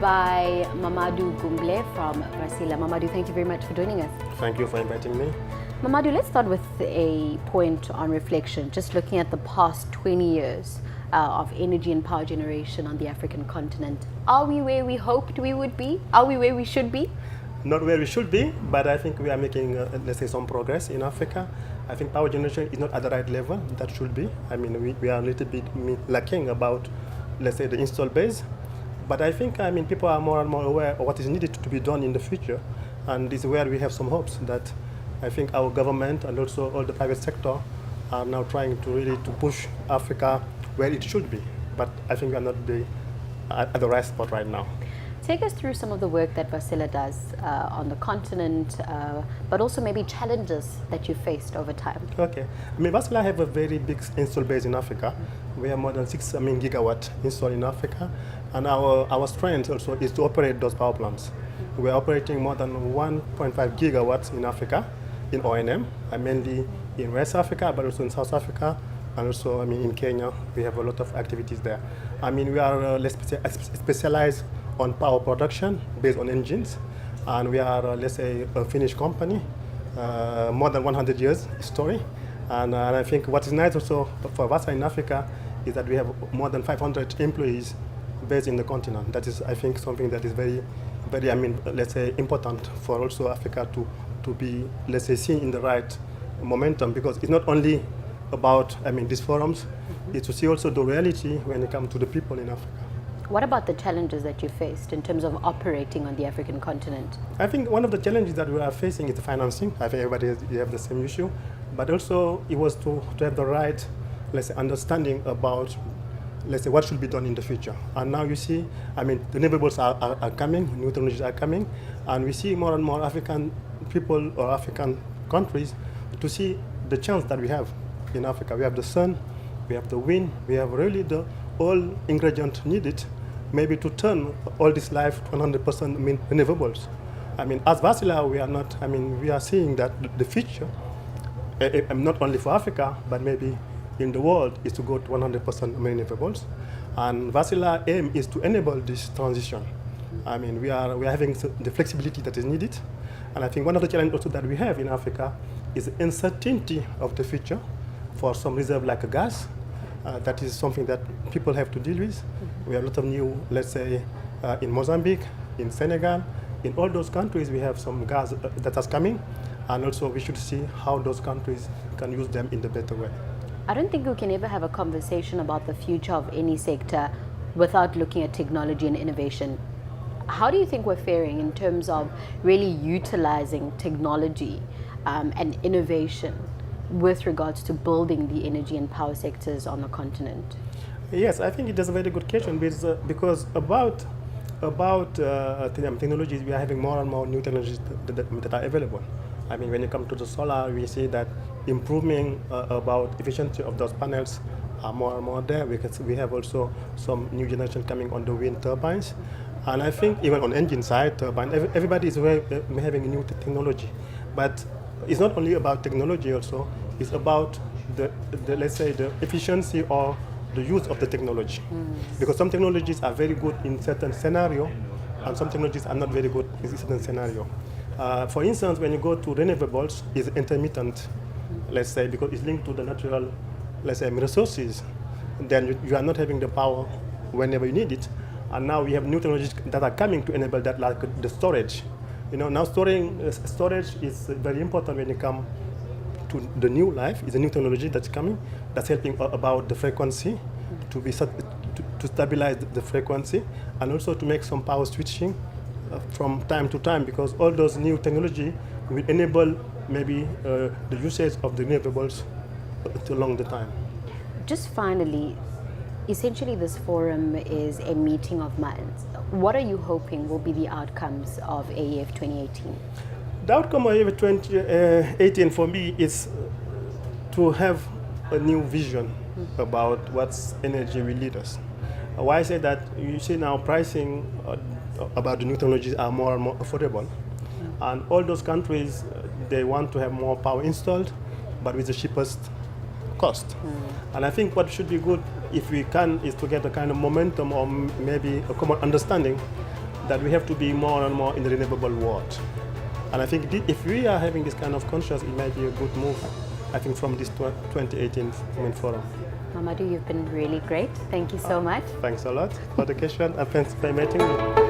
by Mamadou Goumble from Wartsila. Mamadou, thank you very much for joining us. Thank you for inviting me. Mamadou, let's start with a point on reflection, just looking at the past 20 years of energy and power generation on the African continent. Are we where we hoped we would be? Are we where we should be? Not where we should be, but I think we are making, let's say, some progress in Africa. I think power generation is not at the right level that should be. I mean, we are a little bit lacking about, let's say, the install base. But I think, people are more and more aware of what is needed to be done in the future. And this is where we have some hopes that I think our government and also all the private sector are now trying to really to push Africa where it should be. But I think we are not at the right spot right now. Take us through some of the work that Wartsila does on the continent, but also maybe challenges that you faced over time. Okay. Wartsila have a very big install base in Africa. We have more than 6 gigawatt installed in Africa. And our strength also is to operate those power plants. We're operating more than 1.5 gigawatts in Africa, in O&M, mainly in West Africa, but also in South Africa, and also in Kenya. We have a lot of activities there. We are specialized on power production based on engines, and we are, let's say, a Finnish company, more than 100 years story. And I think what is nice also for Wartsila in Africa is that we have more than 500 employees based in the continent. That is, I think, something that is very, let's say, important for also Africa to be, let's say, seen in the right momentum, because it's not only about, these forums, it's to see also the reality when it comes to the people in Africa. What about the challenges that you faced in terms of operating on the African continent? I think one of the challenges that we are facing is the financing. I think everybody have the same issue, but also it was to have the right, let's say, understanding about, let's say, what should be done in the future. And now you see, the renewables are coming, new technologies are coming, and we see more and more African people or African countries to see the chance that we have in Africa. We have the sun, we have the wind, we have really the all ingredients needed maybe to turn all this life to 100% renewables. As Wartsila, we are not, we are seeing that the future, not only for Africa, but maybe in the world, is to go to 100% renewables. And Wartsila aim is to enable this transition. We are having the flexibility that is needed. And I think one of the challenges also that we have in Africa is the uncertainty of the future for some reserve like gas. That is something that people have to deal with. We have a lot of new, let's say, in Mozambique, in Senegal, in all those countries we have some gas that is coming, and also we should see how those countries can use them in the better way. I don't think we can ever have a conversation about the future of any sector without looking at technology and innovation. How do you think we're faring in terms of really utilizing technology and innovation with regards to building the energy and power sectors on the continent? Yes, I think it is a very good question, because about technologies, we are having more and more new technologies that are available. When you come to the solar, we see that improving about efficiency of those panels are more and more there, because we have also some new generation coming on the wind turbines. And I think even on engine side, turbine, everybody is having new technology. But it's not only about technology also, it's about the let's say, the efficiency or the use of the technology. Because some technologies are very good in certain scenario, and some technologies are not very good in certain scenario. For instance, when you go to renewables, it's intermittent, let's say, because it's linked to the natural, let's say, resources. Then you are not having the power whenever you need it. And now we have new technologies that are coming to enable that, like the storage. Now storage is very important when you come to the new life. It's a new technology that's coming, that's helping about the frequency, to stabilize the frequency, and also to make some power switching from time to time, because all those new technology will enable maybe the usage of the renewables along the time. Just finally, essentially this forum is a meeting of minds. What are you hoping will be the outcomes of AEF 2018? The outcome of AEF 2018 for me is to have a new vision about what's energy will lead us. Why I say that, you see now pricing about the new technologies are more and more affordable. And all those countries, they want to have more power installed, but with the cheapest cost. And I think what should be good, if we can, is to get a kind of momentum or maybe a common understanding that we have to be more and more in the renewable world. And I think if we are having this kind of conscience, it might be a good move, I think, from this 2018 Women Forum. Mamadou, you've been really great. Thank you so much. Thanks a lot for the question and thanks for meeting me.